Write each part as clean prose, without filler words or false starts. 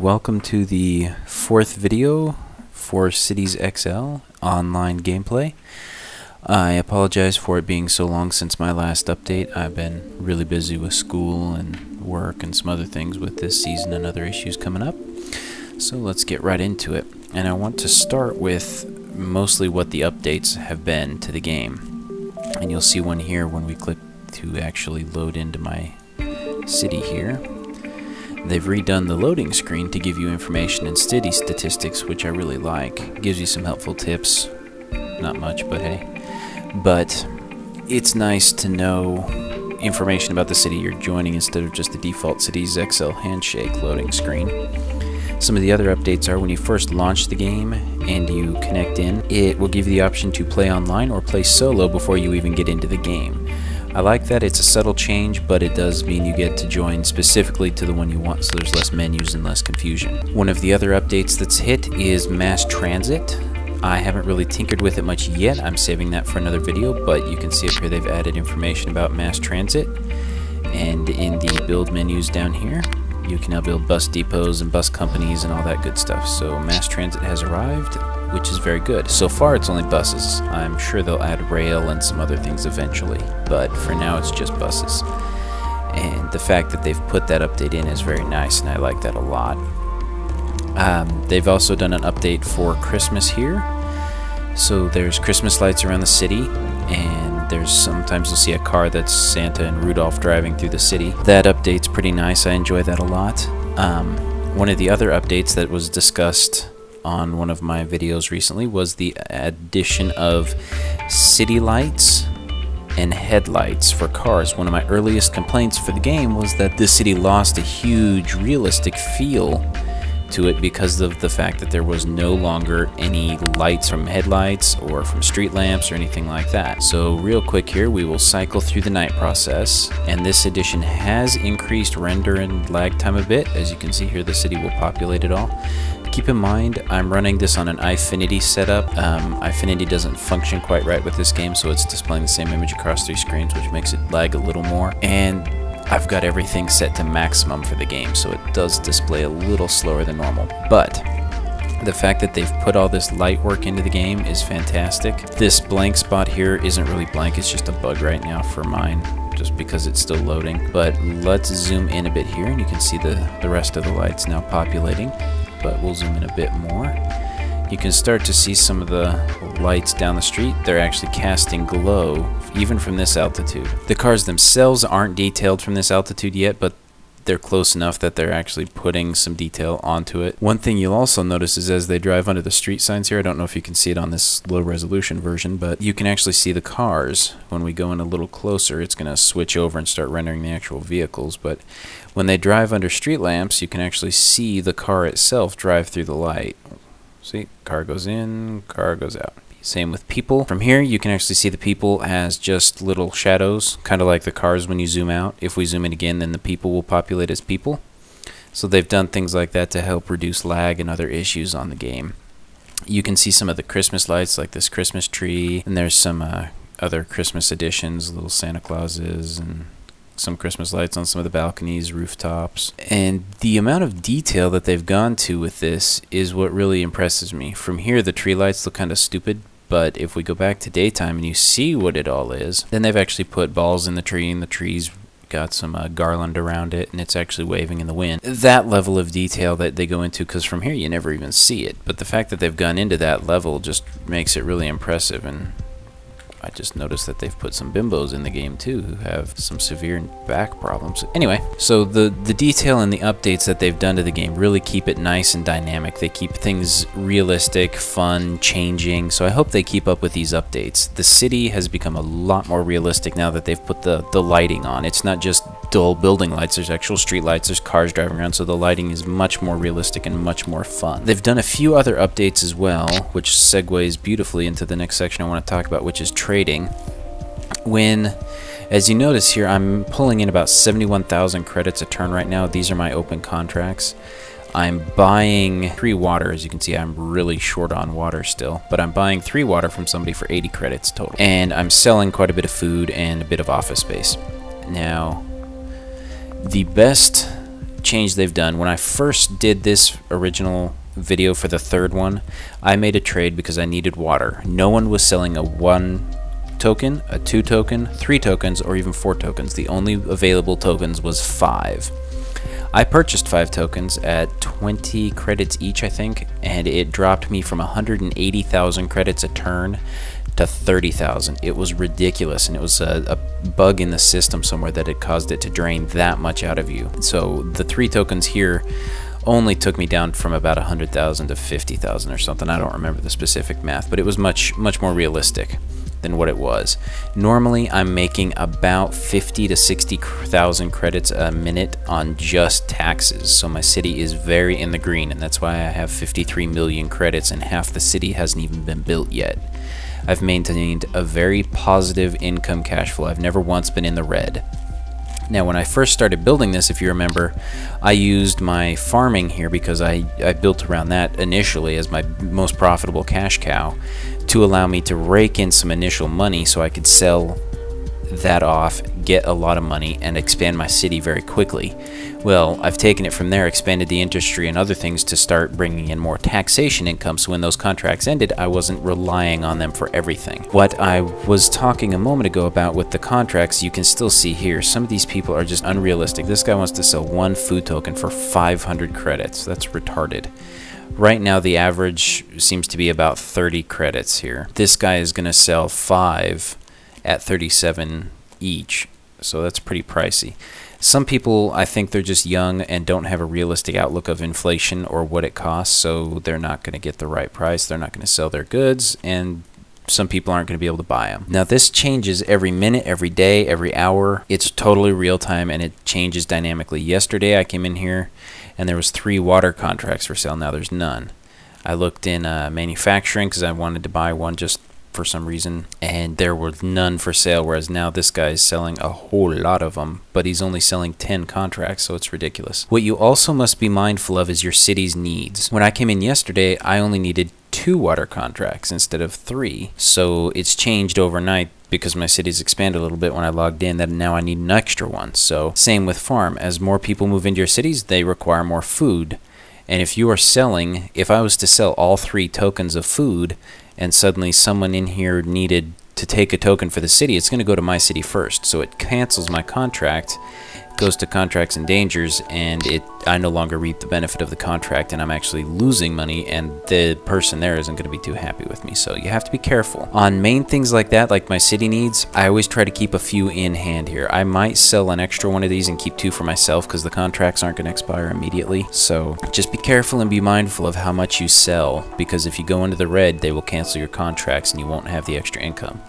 welcome to the fourth video for Cities XL online gameplay. I apologize for it being so long since my last update. I've been really busy with school and work and some other things with this season and other issues coming up. So let's get right into it. And I want to start with mostly what the updates have been to the game. And you'll see one here when we click to actually load into my city here. They've redone the loading screen to give you information and city statistics, which I really like. It gives you some helpful tips. Not much, but hey. But it's nice to know information about the city you're joining instead of just the default Cities XL handshake loading screen. Some of the other updates are when you first launch the game and you connect in, it will give you the option to play online or play solo before you even get into the game. I like that. It's a subtle change, but it does mean you get to join specifically to the one you want, so there's less menus and less confusion. One of the other updates that's hit is mass transit. I haven't really tinkered with it much yet. I'm saving that for another video, but you can see up here they've added information about mass transit. And in the build menus down here, you can now build bus depots and bus companies and all that good stuff. So mass transit has arrived, which is very good. So far it's only buses. I'm sure they'll add rail and some other things eventually, but for now it's just buses. And the fact that they've put that update in is very nice, and I like that a lot. They've also done an update for Christmas here. So there's Christmas lights around the city, and there's sometimes you'll see a car that's Santa and Rudolph driving through the city. That update's pretty nice. I enjoy that a lot. One of the other updates that was discussed on one of my videos recently was the addition of city lights and headlights for cars. One of my earliest complaints for the game was that the city lost a huge realistic feel to it because of the fact that there was no longer any lights from headlights or from street lamps or anything like that. So real quick here, we will cycle through the night process, and this edition has increased render and lag time a bit. As you can see here, the city will populate it all. Keep in mind, I'm running this on an Eyefinity setup. Eyefinity doesn't function quite right with this game, so it's displaying the same image across 3 screens, which makes it lag a little more. And I've got everything set to maximum for the game, so it does display a little slower than normal. But the fact that they've put all this light work into the game is fantastic. This blank spot here isn't really blank, it's just a bug right now for mine, just because it's still loading. But let's zoom in a bit here, and you can see the rest of the lights now populating. But we'll zoom in a bit more. You can start to see some of the lights down the street. They're actually casting glow even from this altitude. The cars themselves aren't detailed from this altitude yet, but they're close enough that they're actually putting some detail onto it. One thing you'll also notice is as they drive under the street signs here, I don't know if you can see it on this low resolution version, but you can actually see the cars. When we go in a little closer, it's going to switch over and start rendering the actual vehicles, but when they drive under street lamps, you can actually see the car itself drive through the light. See, car goes in, car goes out. Same with people. From here, you can actually see the people as just little shadows, kind of like the cars when you zoom out. If we zoom in again, then the people will populate as people. So they've done things like that to help reduce lag and other issues on the game. You can see some of the Christmas lights, like this Christmas tree, and there's some other Christmas additions, little Santa Clauses, and some Christmas lights on some of the balconies, rooftops. And the amount of detail that they've gone to with this is what really impresses me. From here, the tree lights look kind of stupid, but if we go back to daytime and you see what it all is, then they've actually put balls in the tree, and the tree's got some garland around it, and it's actually waving in the wind. That level of detail that they go into, because from here you never even see it, but the fact that they've gone into that level just makes it really impressive. And I just noticed that they've put some bimbos in the game too who have some severe back problems. Anyway, so the detail and the updates that they've done to the game really keep it nice and dynamic. They keep things realistic, fun, changing, so I hope they keep up with these updates. The city has become a lot more realistic now that they've put the lighting on. It's not just dull building lights, there's actual street lights, there's cars driving around, so the lighting is much more realistic and much more fun. They've done a few other updates as well, which segues beautifully into the next section I want to talk about, which is trading. As you notice here, I'm pulling in about 71,000 credits a turn right now. These are my open contracts. I'm buying 3 water. As you can see, I'm really short on water still, but I'm buying 3 water from somebody for 80 credits total. And I'm selling quite a bit of food and a bit of office space. Now, the best change they've done. When I first did this original video for the third one, I made a trade because I needed water. No one was selling a 1 token, a 2 token, 3 tokens, or even 4 tokens. The only available tokens was 5. I purchased 5 tokens at 20 credits each, I think, and it dropped me from 180,000 credits a turn to 30,000. It was ridiculous, and it was a bug in the system somewhere that had caused it to drain that much out of you. So the 3 tokens here only took me down from about 100,000 to 50,000 or something. I don't remember the specific math, but it was much more realistic than what it was. Normally I'm making about 50 to 60,000 credits a minute on just taxes, so my city is very in the green, and that's why I have 53 million credits and half the city hasn't even been built yet. I've maintained a very positive income cash flow. I've never once been in the red. Now, when I first started building this, if you remember, I used my farming here because I built around that initially as my most profitable cash cow to allow me to rake in some initial money so I could sell that off, get a lot of money, and expand my city very quickly. Well, I've taken it from there, expanded the industry and other things to start bringing in more taxation income, so when those contracts ended, I wasn't relying on them for everything. What I was talking a moment ago about with the contracts, you can still see here, some of these people are just unrealistic. This guy wants to sell 1 food token for 500 credits. That's retarded. Right now, the average seems to be about 30 credits here. This guy is going to sell 5 at 37 each, so that's pretty pricey. Some people, I think they're just young and don't have a realistic outlook of inflation or what it costs, so they're not going to get the right price. They're not going to sell their goods, and some people aren't going to be able to buy them. Now, this changes every minute, every day, every hour. It's totally real time, and it changes dynamically. Yesterday, I came in here, and there was 3 water contracts for sale. Now there's none. I looked in manufacturing because I wanted to buy one just for some reason, and there were none for sale, whereas now this guy is selling a whole lot of them, but he's only selling 10 contracts, so it's ridiculous. What you also must be mindful of is your city's needs. When I came in yesterday, I only needed 2 water contracts instead of 3, so it's changed overnight because my city's expanded a little bit when I logged in, that now I need an extra one. So same with farm. As more people move into your cities, they require more food. And if you are selling, if I was to sell all 3 tokens of food, and suddenly someone in here needed to take a token for the city, it's going to go to my city first. So it cancels my contract, goes to contracts and dangers, and I no longer reap the benefit of the contract, and I'm actually losing money, and the person there isn't going to be too happy with me. So you have to be careful. On main things like that, like my city needs, I always try to keep a few in hand here. I might sell an extra one of these and keep 2 for myself because the contracts aren't going to expire immediately. So just be careful and be mindful of how much you sell, because if you go into the red, they will cancel your contracts and you won't have the extra income.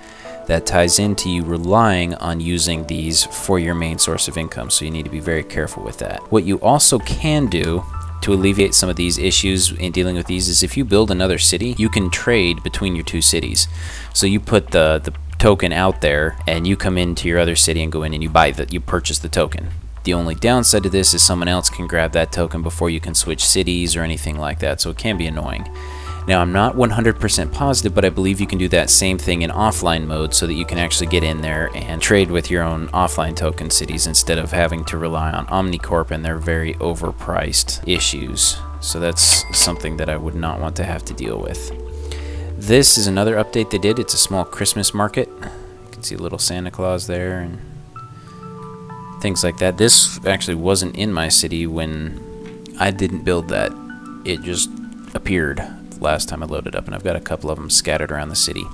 That ties into you relying on using these for your main source of income, so you need to be very careful with that. What you also can do to alleviate some of these issues in dealing with these is if you build another city, you can trade between your 2 cities. So you put the token out there, and you come into your other city and go in and you purchase the token. The only downside to this is someone else can grab that token before you can switch cities or anything like that, so it can be annoying. Now, I'm not 100% positive, but I believe you can do that same thing in offline mode so that you can actually get in there and trade with your own offline token cities instead of having to rely on Omnicorp and their very overpriced issues. So that's something that I would not want to have to deal with. This is another update they did. It's a small Christmas market. You can see a little Santa Claus there and things like that. This actually wasn't in my city when I didn't build that. It just appeared last time I loaded up, and I've got a couple of them scattered around the city.